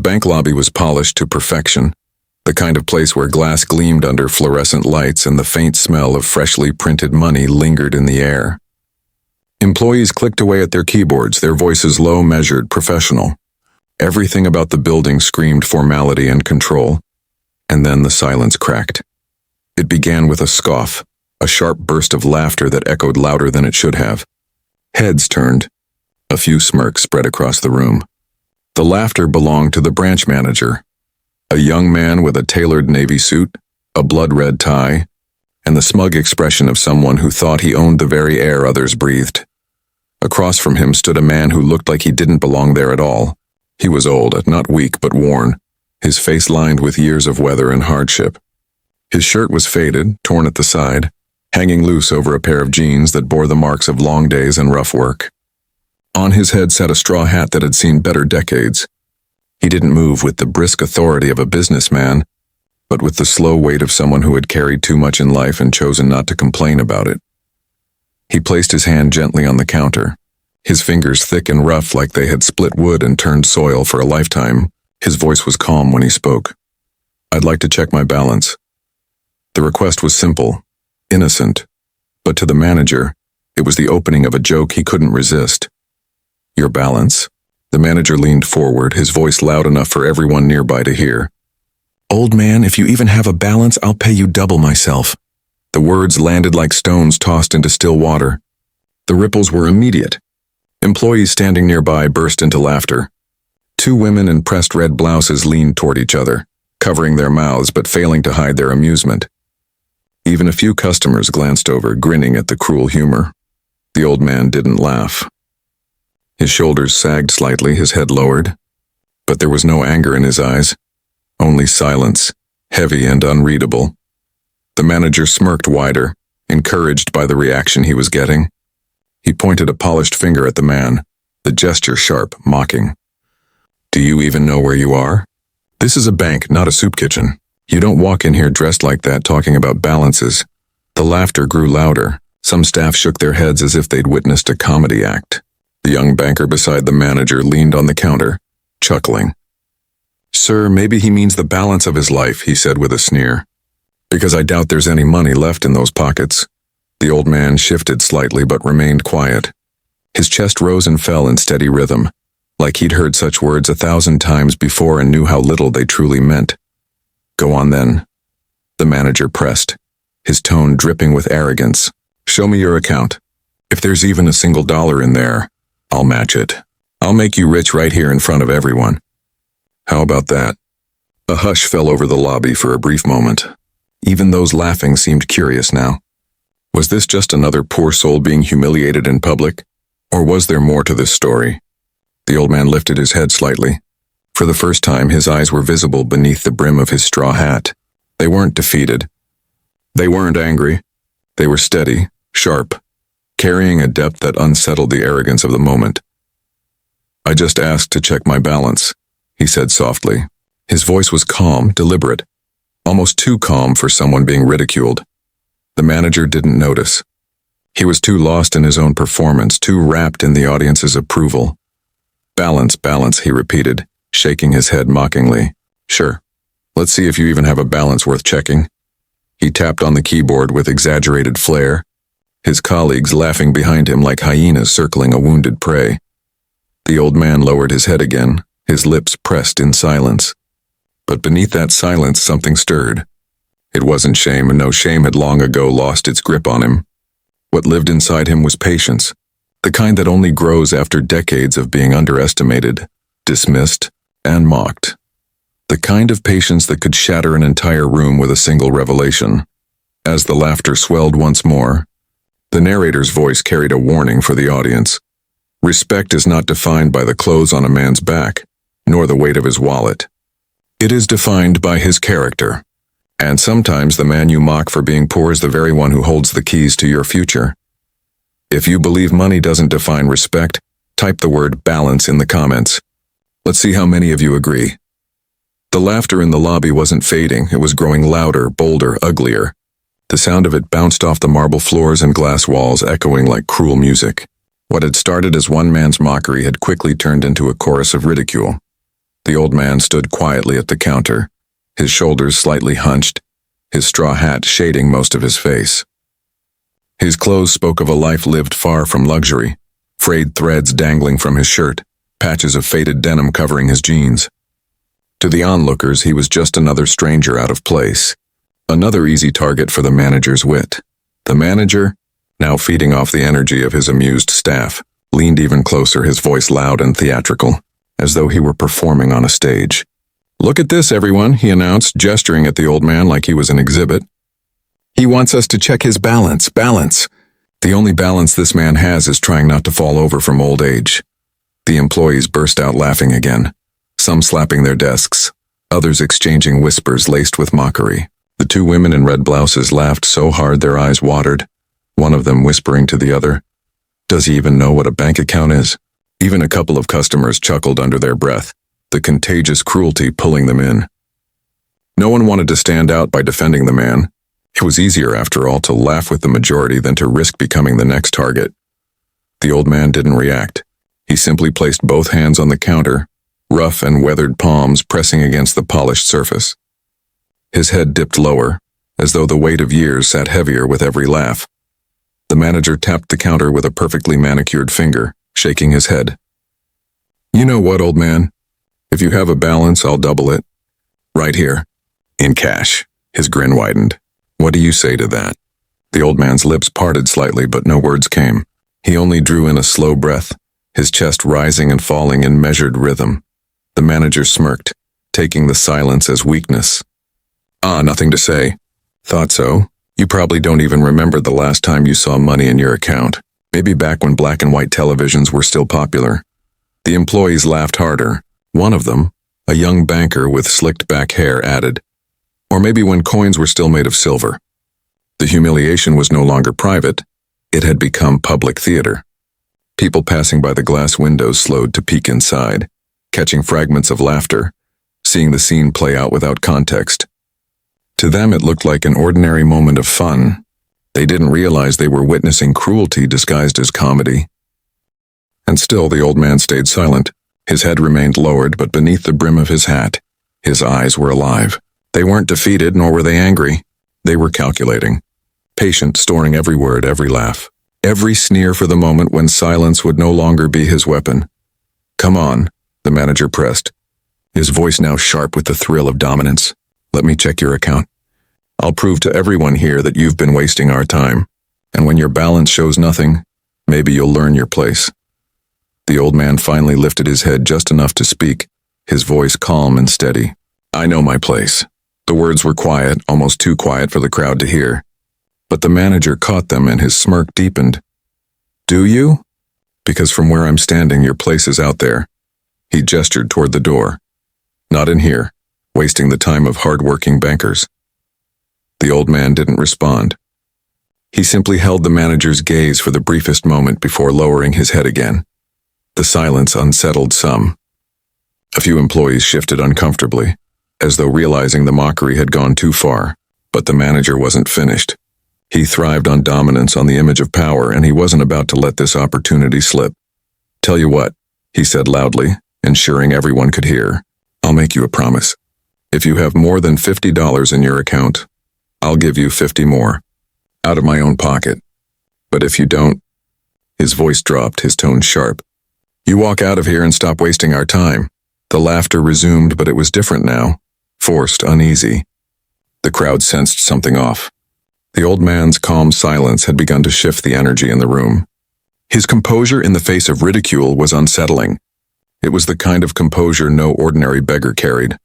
bank lobby was polished to perfection, the kind of place where glass gleamed under fluorescent lights and the faint smell of freshly printed money lingered in the air. Employees clicked away at their keyboards, their voices low, measured, professional. Everything about the building screamed formality and control, and then the silence cracked. It began with a scoff, a sharp burst of laughter that echoed louder than it should have. Heads turned. A few smirks spread across the room. The laughter belonged to the branch manager, a young man with a tailored navy suit, a blood-red tie, and the smug expression of someone who thought he owned the very air others breathed. Across from him stood a man who looked like he didn't belong there at all. He was old, not weak but worn, his face lined with years of weather and hardship. His shirt was faded, torn at the side, hanging loose over a pair of jeans that bore the marks of long days and rough work. On his head sat a straw hat that had seen better decades. He didn't move with the brisk authority of a businessman, but with the slow weight of someone who had carried too much in life and chosen not to complain about it. He placed his hand gently on the counter, his fingers thick and rough like they had split wood and turned soil for a lifetime. His voice was calm when he spoke. "I'd like to check my balance." The request was simple, innocent, but to the manager, it was the opening of a joke he couldn't resist. "Your balance?" The manager leaned forward, his voice loud enough for everyone nearby to hear. "Old man, if you even have a balance, I'll pay you double myself." The words landed like stones tossed into still water. The ripples were immediate. Employees standing nearby burst into laughter. Two women in pressed red blouses leaned toward each other, covering their mouths but failing to hide their amusement. Even a few customers glanced over, grinning at the cruel humor. The old man didn't laugh. His shoulders sagged slightly, his head lowered. But there was no anger in his eyes, only silence, heavy and unreadable. The manager smirked wider, encouraged by the reaction he was getting. He pointed a polished finger at the man, the gesture sharp, mocking. "Do you even know where you are? This is a bank, not a soup kitchen. You don't walk in here dressed like that talking about balances." The laughter grew louder. Some staff shook their heads as if they'd witnessed a comedy act. The young banker beside the manager leaned on the counter, chuckling. "Sir, maybe he means the balance of his life," he said with a sneer. "Because I doubt there's any money left in those pockets." The old man shifted slightly but remained quiet. His chest rose and fell in steady rhythm, like he'd heard such words 1,000 times before and knew how little they truly meant. "Go on then." The manager pressed, his tone dripping with arrogance. "Show me your account. If there's even a single dollar in there, I'll match it. I'll make you rich right here in front of everyone." "How about that?" A hush fell over the lobby for a brief moment. Even those laughing seemed curious now. Was this just another poor soul being humiliated in public? Or was there more to this story? The old man lifted his head slightly. For the first time, his eyes were visible beneath the brim of his straw hat. They weren't defeated. They weren't angry. They were steady, sharp, carrying a depth that unsettled the arrogance of the moment. "I just asked to check my balance," he said softly. His voice was calm, deliberate, almost too calm for someone being ridiculed. The manager didn't notice. He was too lost in his own performance, too wrapped in the audience's approval. "Balance, balance," he repeated, shaking his head mockingly. "Sure. Let's see if you even have a balance worth checking." He tapped on the keyboard with exaggerated flair, his colleagues laughing behind him like hyenas circling a wounded prey. The old man lowered his head again, his lips pressed in silence. But beneath that silence, something stirred. It wasn't shame, and no shame had long ago lost its grip on him. What lived inside him was patience, the kind that only grows after decades of being underestimated, dismissed, and mocked. The kind of patience that could shatter an entire room with a single revelation. As the laughter swelled once more, the narrator's voice carried a warning for the audience. Respect is not defined by the clothes on a man's back, nor the weight of his wallet. It is defined by his character. And sometimes the man you mock for being poor is the very one who holds the keys to your future. If you believe money doesn't define respect, type the word balance in the comments. Let's see how many of you agree. The laughter in the lobby wasn't fading, it was growing louder, bolder, uglier. The sound of it bounced off the marble floors and glass walls, echoing like cruel music. What had started as one man's mockery had quickly turned into a chorus of ridicule. The old man stood quietly at the counter, his shoulders slightly hunched, his straw hat shading most of his face. His clothes spoke of a life lived far from luxury, frayed threads dangling from his shirt, patches of faded denim covering his jeans. To the onlookers, he was just another stranger out of place, another easy target for the manager's wit. The manager, now feeding off the energy of his amused staff, leaned even closer, his voice loud and theatrical, as though he were performing on a stage. "Look at this, everyone," he announced, gesturing at the old man like he was an exhibit. "He wants us to check his balance. Balance. The only balance this man has is trying not to fall over from old age." The employees burst out laughing again, some slapping their desks, others exchanging whispers laced with mockery. The two women in red blouses laughed so hard their eyes watered, one of them whispering to the other, "Does he even know what a bank account is?" Even a couple of customers chuckled under their breath, the contagious cruelty pulling them in. No one wanted to stand out by defending the man. It was easier, after all, to laugh with the majority than to risk becoming the next target. The old man didn't react. He simply placed both hands on the counter, rough and weathered palms pressing against the polished surface. His head dipped lower, as though the weight of years sat heavier with every laugh. The manager tapped the counter with a perfectly manicured finger, shaking his head. "You know what, old man? If you have a balance, I'll double it. Right here. In cash." His grin widened. "What do you say to that?" The old man's lips parted slightly, but no words came. He only drew in a slow breath, his chest rising and falling in measured rhythm. The manager smirked, taking the silence as weakness. Nothing to say." "Thought so. You probably don't even remember the last time you saw money in your account. Maybe back when black and white televisions were still popular." The employees laughed harder. One of them, a young banker with slicked back hair, added, "Or maybe when coins were still made of silver." The humiliation was no longer private. It had become public theater. People passing by the glass windows slowed to peek inside, catching fragments of laughter, seeing the scene play out without context. To them it looked like an ordinary moment of fun. They didn't realize they were witnessing cruelty disguised as comedy. And still the old man stayed silent. His head remained lowered, but beneath the brim of his hat, his eyes were alive. They weren't defeated, nor were they angry. They were calculating, patient, storing every word, every laugh, every sneer for the moment when silence would no longer be his weapon. "Come on," the manager pressed, his voice now sharp with the thrill of dominance. "Let me check your account. I'll prove to everyone here that you've been wasting our time. And when your balance shows nothing, maybe you'll learn your place." The old man finally lifted his head just enough to speak, his voice calm and steady. "I know my place." The words were quiet, almost too quiet for the crowd to hear. But the manager caught them and his smirk deepened. "Do you? Because from where I'm standing, your place is out there." He gestured toward the door. "Not in here, wasting the time of hard-working bankers." The old man didn't respond. He simply held the manager's gaze for the briefest moment before lowering his head again. The silence unsettled some. A few employees shifted uncomfortably, as though realizing the mockery had gone too far. But the manager wasn't finished. He thrived on dominance, on the image of power, and he wasn't about to let this opportunity slip. "Tell you what," he said loudly, ensuring everyone could hear, "I'll make you a promise. If you have more than $50 in your account, I'll give you 50 more, out of my own pocket. But if you don't," his voice dropped, his tone sharp, "you walk out of here and stop wasting our time." The laughter resumed, but it was different now, forced, uneasy. The crowd sensed something off. The old man's calm silence had begun to shift the energy in the room. His composure in the face of ridicule was unsettling. It was the kind of composure no ordinary beggar carried.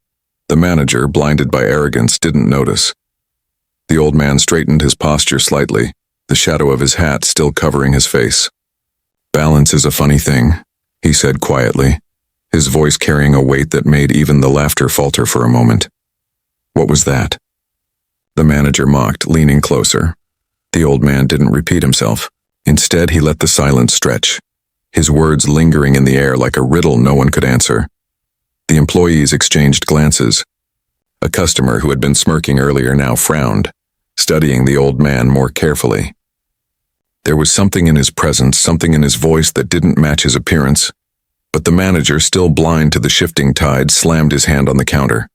The manager, blinded by arrogance, didn't notice. The old man straightened his posture slightly, the shadow of his hat still covering his face. "Balance is a funny thing," he said quietly, his voice carrying a weight that made even the laughter falter for a moment. "What was that?" The manager mocked, leaning closer. The old man didn't repeat himself. Instead, he let the silence stretch, his words lingering in the air like a riddle no one could answer. The employees exchanged glances. A customer who had been smirking earlier now frowned, studying the old man more carefully. There was something in his presence, something in his voice that didn't match his appearance, But the manager, still blind to the shifting tide, slammed his hand on the counter.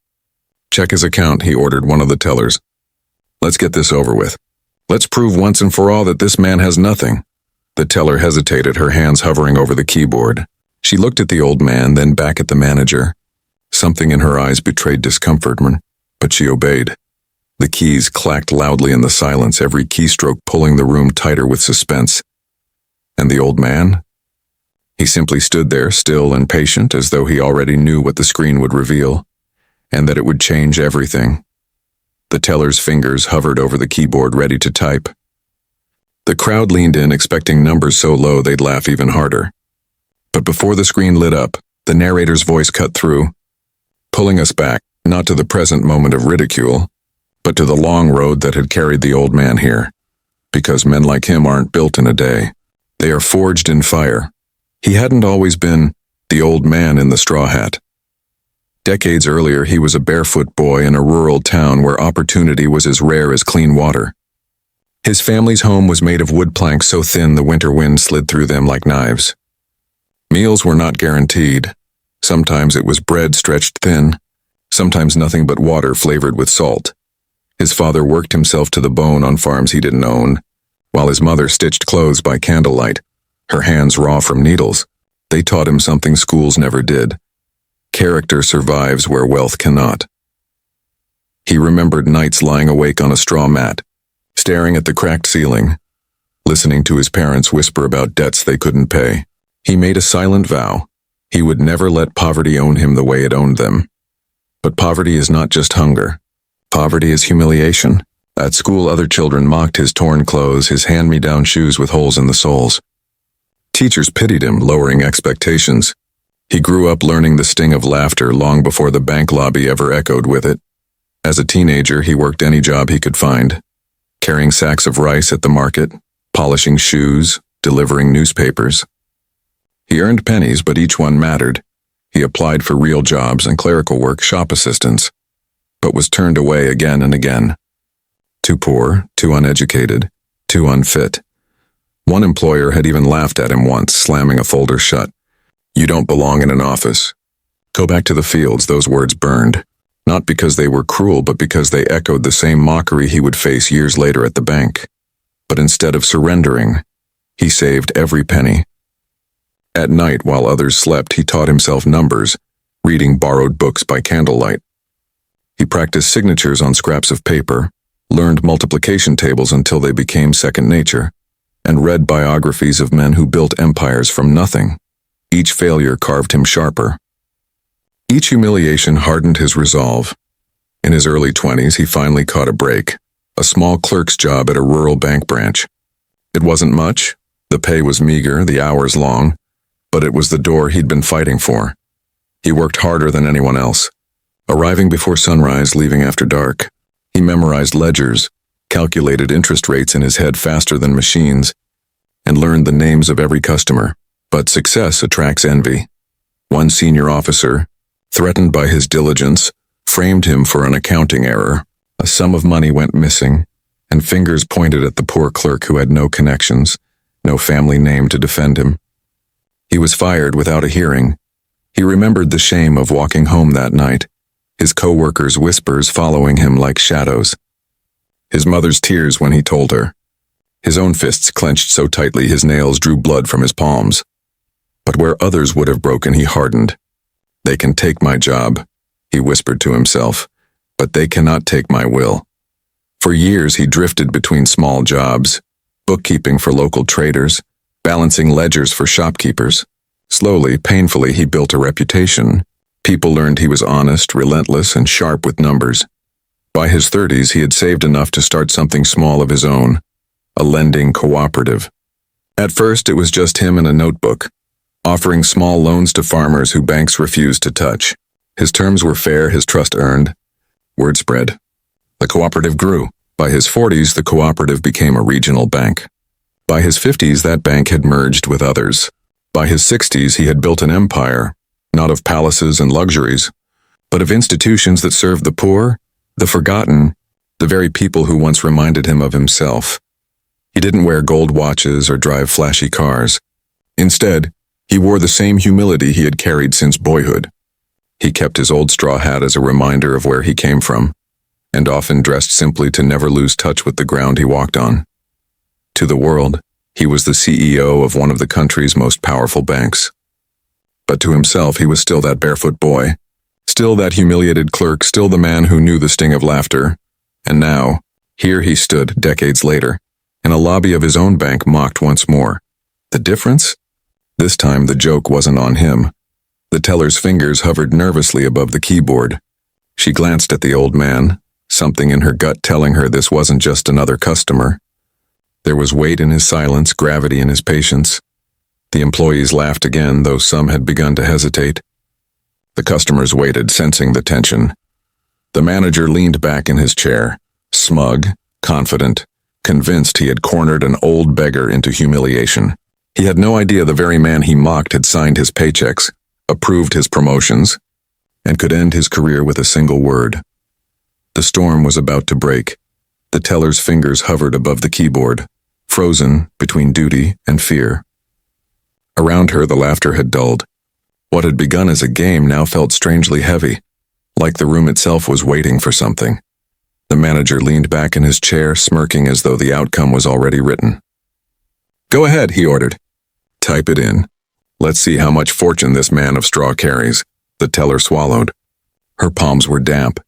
"Check his account," he ordered one of the tellers. "Let's get this over with. Let's prove once and for all that this man has nothing." The teller hesitated, her hands hovering over the keyboard. She looked at the old man, then back at the manager. Something in her eyes betrayed discomfort, but she obeyed. The keys clacked loudly in the silence, every keystroke pulling the room tighter with suspense. And the old man? He simply stood there, still and patient, as though he already knew what the screen would reveal, and that it would change everything. The teller's fingers hovered over the keyboard, ready to type. The crowd leaned in, expecting numbers so low they'd laugh even harder. But before the screen lit up, the narrator's voice cut through, pulling us back, not to the present moment of ridicule, but to the long road that had carried the old man here. Because men like him aren't built in a day. They are forged in fire. He hadn't always been the old man in the straw hat. Decades earlier, he was a barefoot boy in a rural town where opportunity was as rare as clean water. His family's home was made of wood planks so thin the winter wind slid through them like knives. Meals were not guaranteed. Sometimes it was bread stretched thin, sometimes nothing but water flavored with salt. His father worked himself to the bone on farms he didn't own, while his mother stitched clothes by candlelight, her hands raw from needles. They taught him something schools never did. Character survives where wealth cannot. He remembered nights lying awake on a straw mat, staring at the cracked ceiling, listening to his parents whisper about debts they couldn't pay. He made a silent vow. He would never let poverty own him the way it owned them. But poverty is not just hunger. Poverty is humiliation. At school, other children mocked his torn clothes, his hand-me-down shoes with holes in the soles. Teachers pitied him, lowering expectations. He grew up learning the sting of laughter long before the bank lobby ever echoed with it. As a teenager, he worked any job he could find, carrying sacks of rice at the market, polishing shoes, delivering newspapers. He earned pennies, but each one mattered. He applied for real jobs and clerical work, shop assistants, but was turned away again and again. Too poor, too uneducated, too unfit. One employer had even laughed at him once, slamming a folder shut. "You don't belong in an office. Go back to the fields." Those words burned, not because they were cruel, but because they echoed the same mockery he would face years later at the bank. But instead of surrendering, he saved every penny. At night, while others slept, he taught himself numbers, reading borrowed books by candlelight. He practiced signatures on scraps of paper, learned multiplication tables until they became second nature, and read biographies of men who built empires from nothing. Each failure carved him sharper. Each humiliation hardened his resolve. In his early 20s, he finally caught a break, a small clerk's job at a rural bank branch. It wasn't much, the pay was meager, the hours long, but it was the door he'd been fighting for. He worked harder than anyone else, arriving before sunrise, leaving after dark. He memorized ledgers, calculated interest rates in his head faster than machines, and learned the names of every customer. But success attracts envy. One senior officer, threatened by his diligence, framed him for an accounting error. A sum of money went missing, and fingers pointed at the poor clerk who had no connections, no family name to defend him. He was fired without a hearing. He remembered the shame of walking home that night, his co-workers' whispers following him like shadows. His mother's tears when he told her. His own fists clenched so tightly his nails drew blood from his palms. But where others would have broken, he hardened. "They can take my job," he whispered to himself, "but they cannot take my will." For years he drifted between small jobs, bookkeeping for local traders, balancing ledgers for shopkeepers. Slowly, painfully, he built a reputation. People learned he was honest, relentless, and sharp with numbers. By his 30s, he had saved enough to start something small of his own, a lending cooperative. At first, it was just him and a notebook, offering small loans to farmers who banks refused to touch. His terms were fair, his trust earned. Word spread. The cooperative grew. By his 40s, the cooperative became a regional bank. By his 50s, that bank had merged with others. By his 60s, he had built an empire, not of palaces and luxuries, but of institutions that served the poor, the forgotten, the very people who once reminded him of himself. He didn't wear gold watches or drive flashy cars. Instead, He wore the same humility he had carried since boyhood. He kept his old straw hat as a reminder of where he came from, and often dressed simply to never lose touch with the ground he walked on. To the world, he was the CEO of one of the country's most powerful banks. But to himself, he was still that barefoot boy, still that humiliated clerk, still the man who knew the sting of laughter. And now, here he stood, decades later, in a lobby of his own bank, mocked once more. The difference? This time the joke wasn't on him. The teller's fingers hovered nervously above the keyboard. She glanced at the old man, something in her gut telling her this wasn't just another customer. There was weight in his silence, gravity in his patience. The employees laughed again, though some had begun to hesitate. The customers waited, sensing the tension. The manager leaned back in his chair, smug, confident, convinced he had cornered an old beggar into humiliation. He had no idea the very man he mocked had signed his paychecks, approved his promotions, and could end his career with a single word. The storm was about to break. The teller's fingers hovered above the keyboard, frozen between duty and fear. Around her, the laughter had dulled. What had begun as a game now felt strangely heavy, like the room itself was waiting for something. The manager leaned back in his chair, smirking as though the outcome was already written. "Go ahead," he ordered. "Type it in. Let's see how much fortune this man of straw carries." The teller swallowed. Her palms were damp.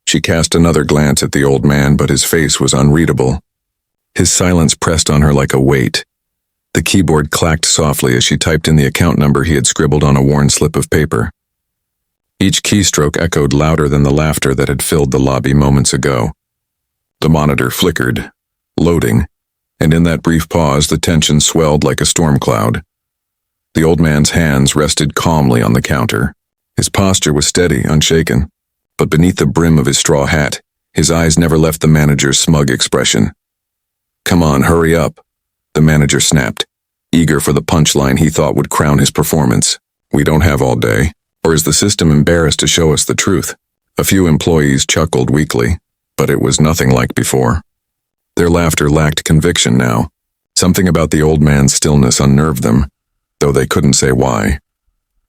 She cast another glance at the old man, but his face was unreadable. His silence pressed on her like a weight. The keyboard clacked softly as she typed in the account number he had scribbled on a worn slip of paper. Each keystroke echoed louder than the laughter that had filled the lobby moments ago. The monitor flickered, loading, and in that brief pause the tension swelled like a storm cloud. The old man's hands rested calmly on the counter. His posture was steady, unshaken, but beneath the brim of his straw hat, his eyes never left the manager's smug expression. "Come on, hurry up," the manager snapped, eager for the punchline he thought would crown his performance. "We don't have all day." Or is the system embarrassed to show us the truth? A few employees chuckled weakly, but it was nothing like before. Their laughter lacked conviction now. Something about the old man's stillness unnerved them, though they couldn't say why.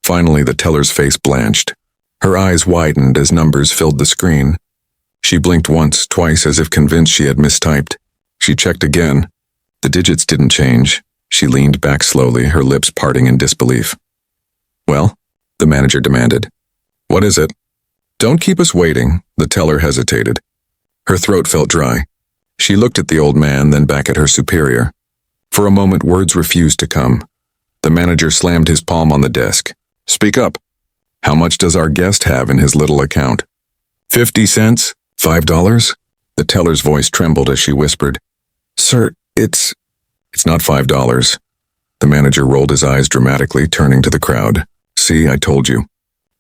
Finally, the teller's face blanched. Her eyes widened as numbers filled the screen. She blinked once, twice, as if convinced she had mistyped. She checked again. The digits didn't change. She leaned back slowly, her lips parting in disbelief. "Well?" the manager demanded. "What is it?" "Don't keep us waiting," the teller hesitated. Her throat felt dry. She looked at the old man, then back at her superior. For a moment, words refused to come. The manager slammed his palm on the desk. "Speak up. How much does our guest have in his little account?" 50 cents? $5? The teller's voice trembled as she whispered. "Sir, it's not $5. The manager rolled his eyes dramatically, turning to the crowd. "See, I told you.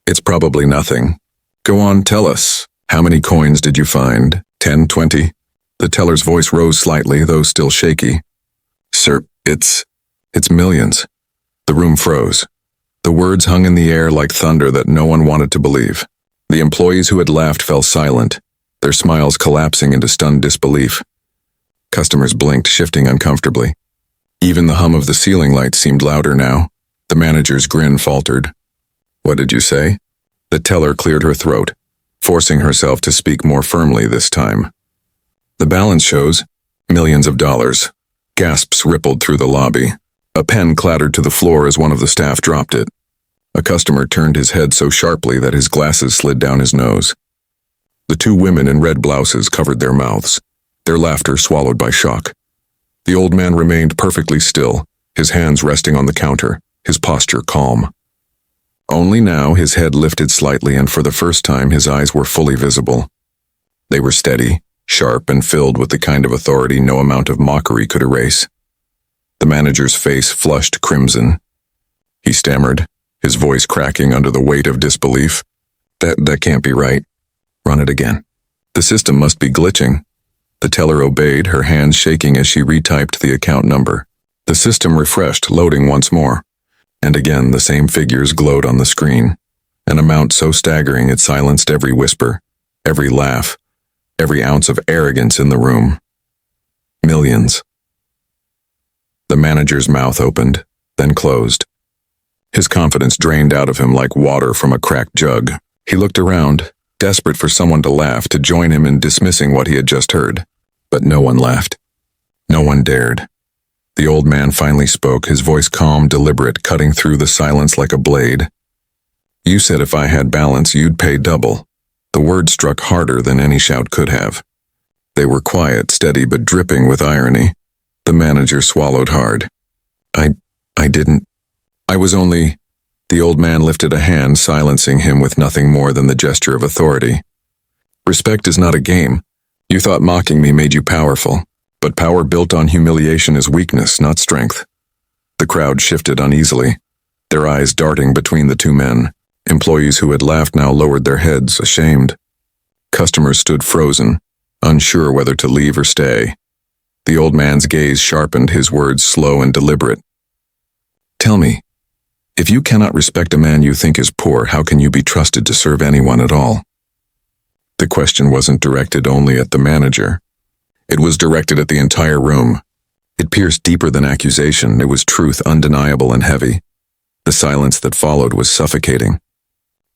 It's probably nothing. Go on, tell us. How many coins did you find? 10, 20? The teller's voice rose slightly, though still shaky. "Sir, it's millions." The room froze. The words hung in the air like thunder that no one wanted to believe. The employees who had laughed fell silent, their smiles collapsing into stunned disbelief. Customers blinked, shifting uncomfortably. Even the hum of the ceiling lights seemed louder now. The manager's grin faltered. "What did you say?" The teller cleared her throat, forcing herself to speak more firmly this time. "The balance shows millions of dollars." Gasps rippled through the lobby. A pen clattered to the floor as one of the staff dropped it. A customer turned his head so sharply that his glasses slid down his nose. The two women in red blouses covered their mouths, their laughter swallowed by shock. The old man remained perfectly still, his hands resting on the counter, his posture calm. Only now his head lifted slightly, and for the first time his eyes were fully visible. They were steady, sharp, and filled with the kind of authority no amount of mockery could erase. The manager's face flushed crimson. He stammered, his voice cracking under the weight of disbelief. That can't be right. Run it again. The system must be glitching." The teller obeyed, her hands shaking as she retyped the account number. The system refreshed, loading once more. And again the same figures glowed on the screen, an amount so staggering it silenced every whisper, every laugh, every ounce of arrogance in the room. Millions. The manager's mouth opened, then closed. His confidence drained out of him like water from a cracked jug. He looked around, desperate for someone to laugh, to join him in dismissing what he had just heard. But no one laughed. No one dared. The old man finally spoke, his voice calm, deliberate, cutting through the silence like a blade. "You said if I had balance, you'd pay double." The words struck harder than any shout could have. They were quiet, steady, but dripping with irony. The manager swallowed hard. I didn't. I was only—" The old man lifted a hand, silencing him with nothing more than the gesture of authority. "Respect is not a game. You thought mocking me made you powerful, but power built on humiliation is weakness, not strength." The crowd shifted uneasily, their eyes darting between the two men. Employees who had laughed now lowered their heads, ashamed. Customers stood frozen, unsure whether to leave or stay. The old man's gaze sharpened, his words slow and deliberate. "Tell me, if you cannot respect a man you think is poor, how can you be trusted to serve anyone at all?" The question wasn't directed only at the manager. It was directed at the entire room. It pierced deeper than accusation. It was truth, undeniable and heavy. The silence that followed was suffocating.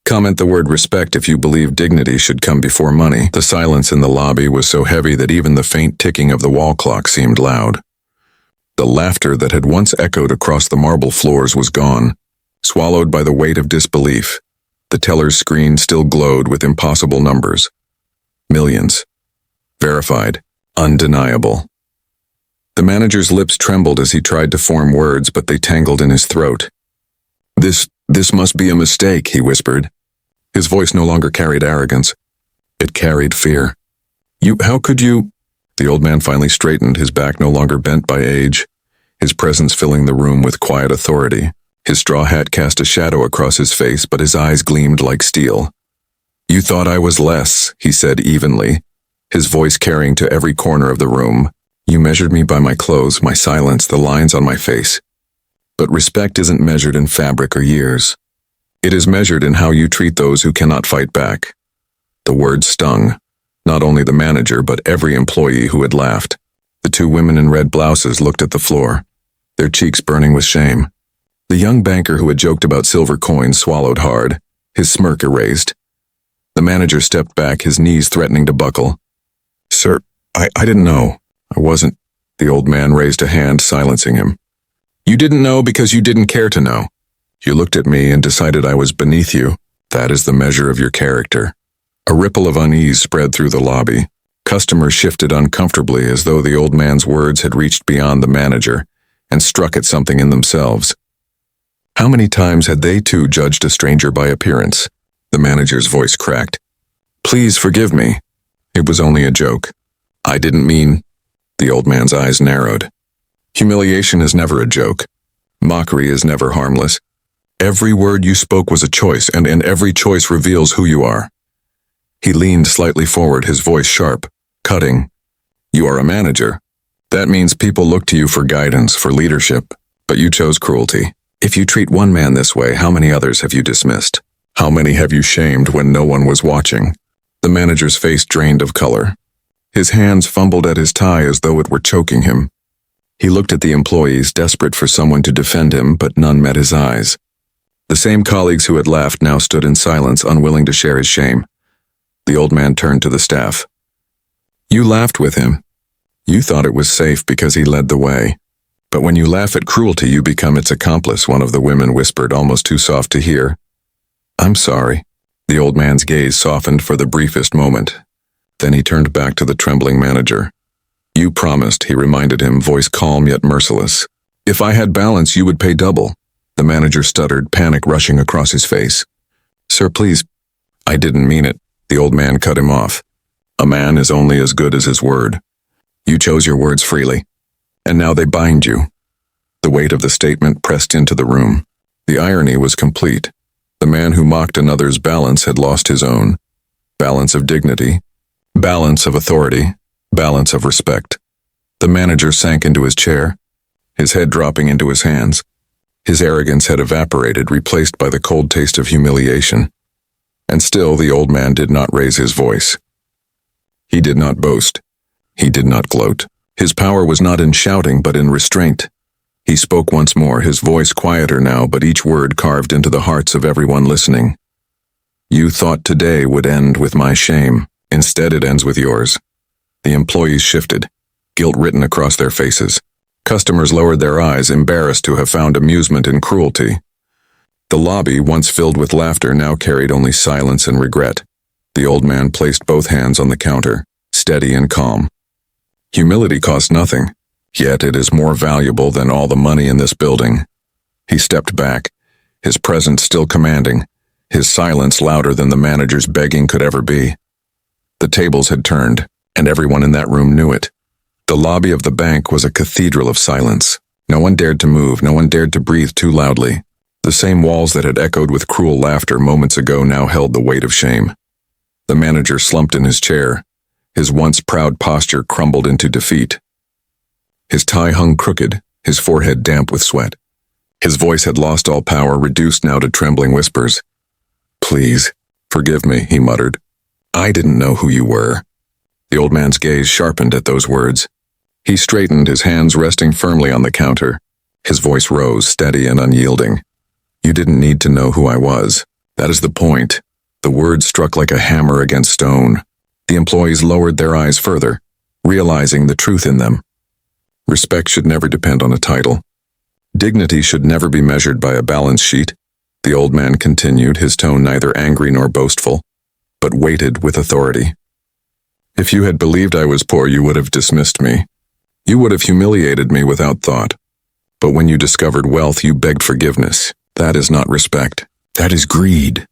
Comment the word respect if you believe dignity should come before money. The silence in the lobby was so heavy that even the faint ticking of the wall clock seemed loud. The laughter that had once echoed across the marble floors was gone, swallowed by the weight of disbelief. The teller's screen still glowed with impossible numbers. Millions. Verified. Undeniable. The manager's lips trembled as he tried to form words, but they tangled in his throat. This must be a mistake," he whispered. His voice no longer carried arrogance. It carried fear. How could you?" The old man finally straightened, his back no longer bent by age, his presence filling the room with quiet authority. His straw hat cast a shadow across his face, but his eyes gleamed like steel. "You thought I was less," he said evenly, his voice carrying to every corner of the room. "You measured me by my clothes, my silence, the lines on my face. But respect isn't measured in fabric or years. It is measured in how you treat those who cannot fight back." The words stung, not only the manager but every employee who had laughed. The two women in red blouses looked at the floor, their cheeks burning with shame. The young banker who had joked about silver coins swallowed hard, his smirk erased. The manager stepped back, his knees threatening to buckle. "Sir, I didn't know. I wasn't." The old man raised a hand, silencing him. "You didn't know because you didn't care to know. You looked at me and decided I was beneath you. That is the measure of your character." A ripple of unease spread through the lobby. Customers shifted uncomfortably as though the old man's words had reached beyond the manager and struck at something in themselves. How many times had they too judged a stranger by appearance? The manager's voice cracked. "Please forgive me. It was only a joke. I didn't mean—" The old man's eyes narrowed. "Humiliation is never a joke. Mockery is never harmless. Every word you spoke was a choice, and every choice reveals who you are." He leaned slightly forward, his voice sharp, cutting. "You are a manager. That means people look to you for guidance, for leadership, but you chose cruelty. If you treat one man this way, how many others have you dismissed? How many have you shamed when no one was watching?" The manager's face drained of color. His hands fumbled at his tie as though it were choking him. He looked at the employees, desperate for someone to defend him, but none met his eyes. The same colleagues who had laughed now stood in silence, unwilling to share his shame. The old man turned to the staff. "You laughed with him. You thought it was safe because he led the way. But when you laugh at cruelty, you become its accomplice," one of the women whispered, almost too soft to hear. "I'm sorry." The old man's gaze softened for the briefest moment. Then he turned back to the trembling manager. "You promised," he reminded him, voice calm yet merciless. "If I had balance, you would pay double." The manager stuttered, panic rushing across his face. "Sir, please." "I didn't mean it." The old man cut him off. "A man is only as good as his word. You chose your words freely, and now they bind you." The weight of the statement pressed into the room. The irony was complete. The man who mocked another's balance had lost his own. Balance of dignity, balance of authority, balance of respect. The manager sank into his chair, his head dropping into his hands. His arrogance had evaporated, replaced by the cold taste of humiliation. And still the old man did not raise his voice. He did not boast. He did not gloat. His power was not in shouting, but in restraint. He spoke once more, his voice quieter now, but each word carved into the hearts of everyone listening. You thought today would end with my shame. Instead, it ends with yours. The employees shifted, guilt written across their faces. Customers lowered their eyes, embarrassed to have found amusement in cruelty. The lobby, once filled with laughter, now carried only silence and regret. The old man placed both hands on the counter, steady and calm. Humility costs nothing, yet it is more valuable than all the money in this building. He stepped back, his presence still commanding, his silence louder than the manager's begging could ever be. The tables had turned, and everyone in that room knew it. The lobby of the bank was a cathedral of silence. No one dared to move, no one dared to breathe too loudly. The same walls that had echoed with cruel laughter moments ago now held the weight of shame. The manager slumped in his chair. His once proud posture crumbled into defeat. His tie hung crooked, his forehead damp with sweat. His voice had lost all power, reduced now to trembling whispers. Please, forgive me, he muttered. I didn't know who you were. The old man's gaze sharpened at those words. He straightened, his hands resting firmly on the counter. His voice rose, steady and unyielding. You didn't need to know who I was. That is the point. The words struck like a hammer against stone. The employees lowered their eyes further, realizing the truth in them. Respect should never depend on a title. Dignity should never be measured by a balance sheet. The old man continued, his tone neither angry nor boastful, but weighted with authority. If you had believed I was poor, you would have dismissed me. You would have humiliated me without thought. But when you discovered wealth, you begged forgiveness. That is not respect. That is greed.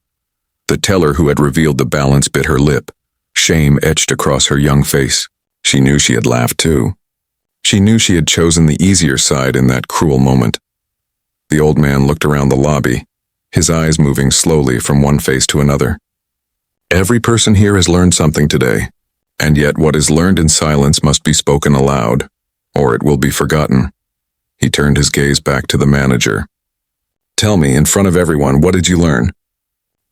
The teller who had revealed the balance bit her lip. Shame etched across her young face. She knew she had laughed too. She knew she had chosen the easier side in that cruel moment. The old man looked around the lobby, his eyes moving slowly from one face to another. Every person here has learned something today, and yet what is learned in silence must be spoken aloud, or it will be forgotten. He turned his gaze back to the manager. Tell me, in front of everyone, what did you learn?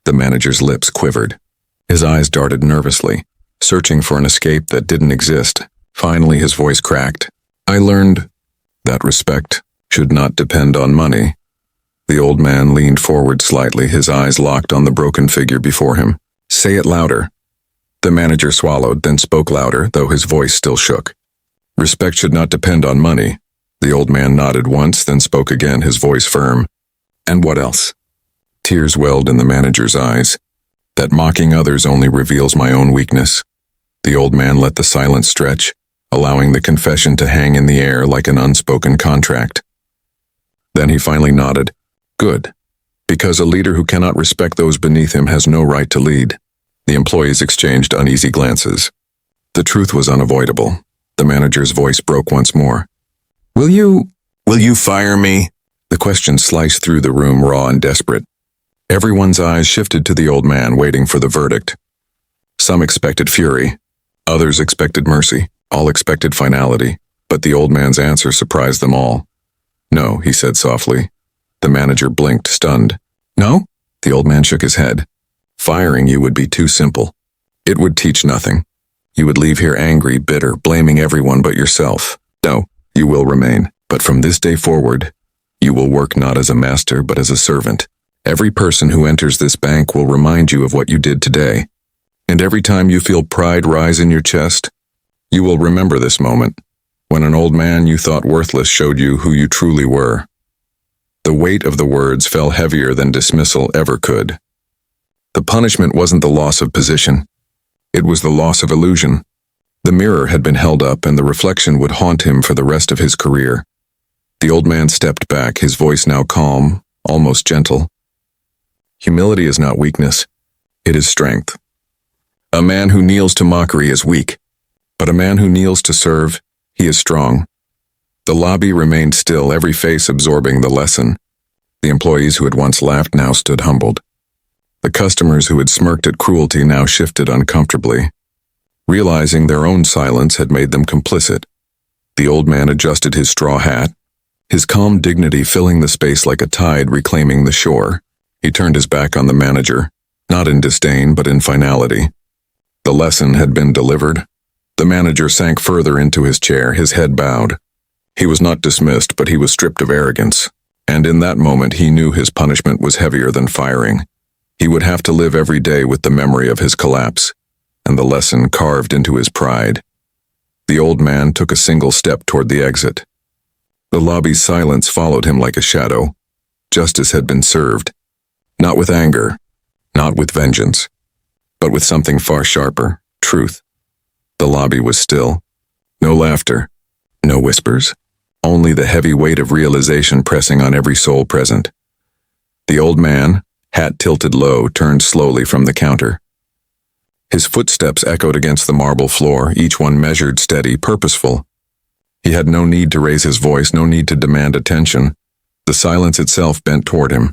The manager's lips quivered. His eyes darted nervously, searching for an escape that didn't exist. Finally, his voice cracked. I learned that respect should not depend on money. The old man leaned forward slightly, his eyes locked on the broken figure before him. Say it louder. The manager swallowed, then spoke louder, though his voice still shook. Respect should not depend on money. The old man nodded once, then spoke again, his voice firm. And what else? Tears welled in the manager's eyes. That mocking others only reveals my own weakness. The old man let the silence stretch, allowing the confession to hang in the air like an unspoken contract. Then he finally nodded. Good. Because a leader who cannot respect those beneath him has no right to lead. The employees exchanged uneasy glances. The truth was unavoidable. The manager's voice broke once more. Will you fire me? The question sliced through the room, raw and desperate. Everyone's eyes shifted to the old man, waiting for the verdict. Some expected fury. Others expected mercy. All expected finality. But the old man's answer surprised them all. No, he said softly. The manager blinked, stunned. No? The old man shook his head. Firing you would be too simple. It would teach nothing. You would leave here angry, bitter, blaming everyone but yourself. No, you will remain. But from this day forward, you will work not as a master but as a servant. Every person who enters this bank will remind you of what you did today. And every time you feel pride rise in your chest, you will remember this moment, when an old man you thought worthless showed you who you truly were. The weight of the words fell heavier than dismissal ever could. The punishment wasn't the loss of position. It was the loss of illusion. The mirror had been held up, and the reflection would haunt him for the rest of his career. The old man stepped back, his voice now calm, almost gentle. Humility is not weakness. It is strength. A man who kneels to mockery is weak, but a man who kneels to serve, he is strong. The lobby remained still, every face absorbing the lesson. The employees who had once laughed now stood humbled. The customers who had smirked at cruelty now shifted uncomfortably, realizing their own silence had made them complicit. The old man adjusted his straw hat, his calm dignity filling the space like a tide reclaiming the shore. He turned his back on the manager, not in disdain but in finality. The lesson had been delivered. The manager sank further into his chair, his head bowed. He was not dismissed, but he was stripped of arrogance. And in that moment he knew his punishment was heavier than firing. He would have to live every day with the memory of his collapse, and the lesson carved into his pride. The old man took a single step toward the exit. The lobby's silence followed him like a shadow. Justice had been served. Not with anger, not with vengeance, but with something far sharper, truth. The lobby was still. No laughter, no whispers, only the heavy weight of realization pressing on every soul present. The old man, hat tilted low, turned slowly from the counter. His footsteps echoed against the marble floor, each one measured, steady, purposeful. He had no need to raise his voice, no need to demand attention. The silence itself bent toward him.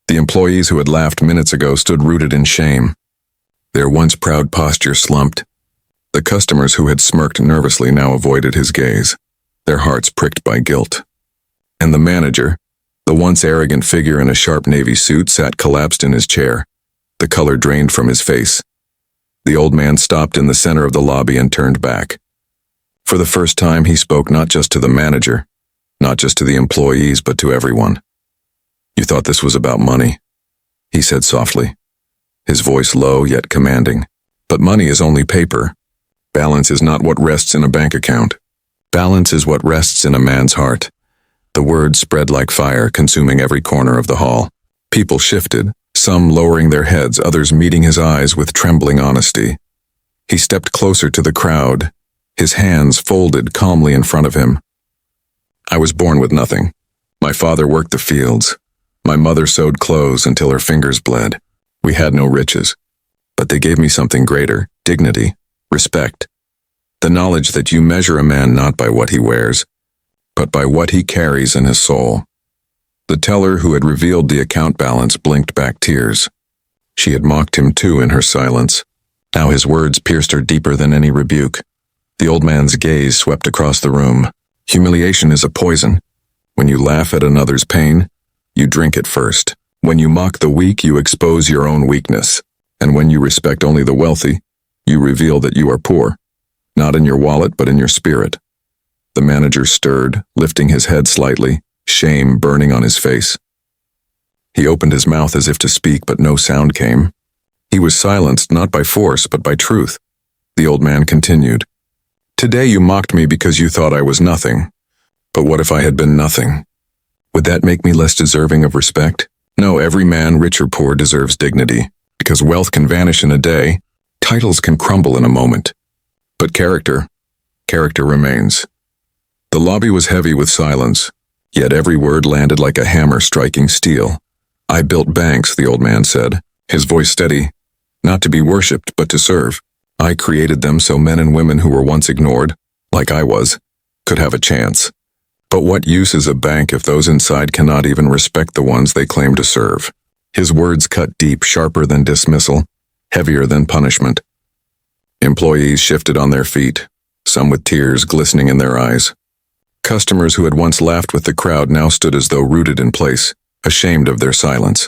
The employees who had laughed minutes ago stood rooted in shame. Their once proud posture slumped. The customers who had smirked nervously now avoided his gaze, their hearts pricked by guilt. And the manager, the once arrogant figure in a sharp navy suit, sat collapsed in his chair, the color drained from his face. The old man stopped in the center of the lobby and turned back. For the first time he spoke not just to the manager, not just to the employees, but to everyone. "You thought this was about money," he said softly, his voice low yet commanding. "But money is only paper. Balance is not what rests in a bank account. Balance is what rests in a man's heart." The words spread like fire, consuming every corner of the hall. People shifted, some lowering their heads, others meeting his eyes with trembling honesty. He stepped closer to the crowd, his hands folded calmly in front of him. "I was born with nothing. My father worked the fields. My mother sewed clothes until her fingers bled. We had no riches, but they gave me something greater: dignity, respect. The knowledge that you measure a man not by what he wears, but by what he carries in his soul." The teller who had revealed the account balance blinked back tears. She had mocked him too in her silence. Now his words pierced her deeper than any rebuke. The old man's gaze swept across the room. Humiliation is a poison. When you laugh at another's pain, you drink it first. When you mock the weak, you expose your own weakness. And when you respect only the wealthy, you reveal that you are poor, not in your wallet, but in your spirit. The manager stirred, lifting his head slightly, shame burning on his face. He opened his mouth as if to speak, but no sound came. He was silenced not by force, but by truth. The old man continued, "Today you mocked me because you thought I was nothing. But what if I had been nothing? Would that make me less deserving of respect? No, every man, rich or poor, deserves dignity, because wealth can vanish in a day, titles can crumble in a moment. But character remains." The lobby was heavy with silence, yet every word landed like a hammer striking steel. "I built banks," the old man said, his voice steady, "not to be worshipped, but to serve. I created them so men and women who were once ignored, like I was, could have a chance. But what use is a bank if those inside cannot even respect the ones they claim to serve?" His words cut deep, sharper than dismissal, heavier than punishment. Employees shifted on their feet, some with tears glistening in their eyes. Customers who had once laughed with the crowd now stood as though rooted in place, ashamed of their silence.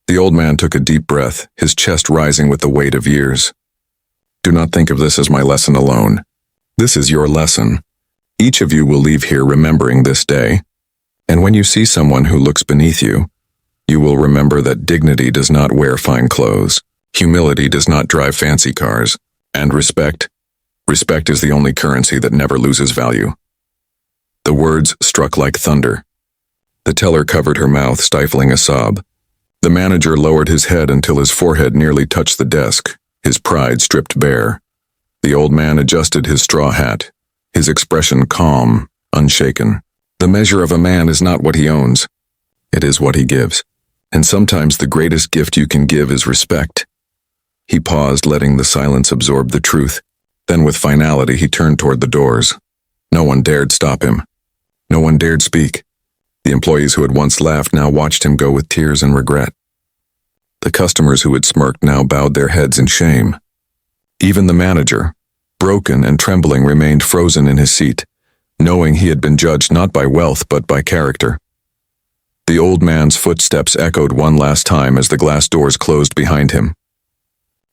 The old man took a deep breath, his chest rising with the weight of years. "Do not think of this as my lesson alone. This is your lesson. Each of you will leave here remembering this day. And when you see someone who looks beneath you, you will remember that dignity does not wear fine clothes, humility does not drive fancy cars, and respect is the only currency that never loses value." The words struck like thunder. The teller covered her mouth, stifling a sob. The manager lowered his head until his forehead nearly touched the desk, his pride stripped bare. The old man adjusted his straw hat, his expression calm, unshaken. The measure of a man is not what he owns. It is what he gives. And sometimes the greatest gift you can give is respect. He paused, letting the silence absorb the truth. Then with finality he turned toward the doors. No one dared stop him. No one dared speak. The employees who had once laughed now watched him go with tears and regret. The customers who had smirked now bowed their heads in shame. Even the manager, broken and trembling, remained frozen in his seat, knowing he had been judged not by wealth but by character. The old man's footsteps echoed one last time as the glass doors closed behind him.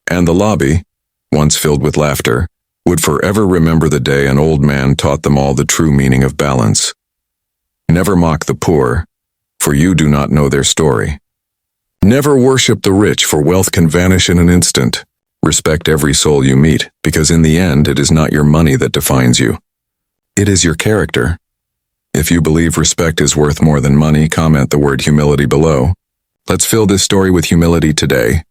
And the lobby, once filled with laughter, would forever remember the day an old man taught them all the true meaning of balance. Never mock the poor, for you do not know their story. Never worship the rich, for wealth can vanish in an instant. Respect every soul you meet, because in the end it is not your money that defines you. It is your character. If you believe respect is worth more than money, comment the word humility below. Let's fill this story with humility today.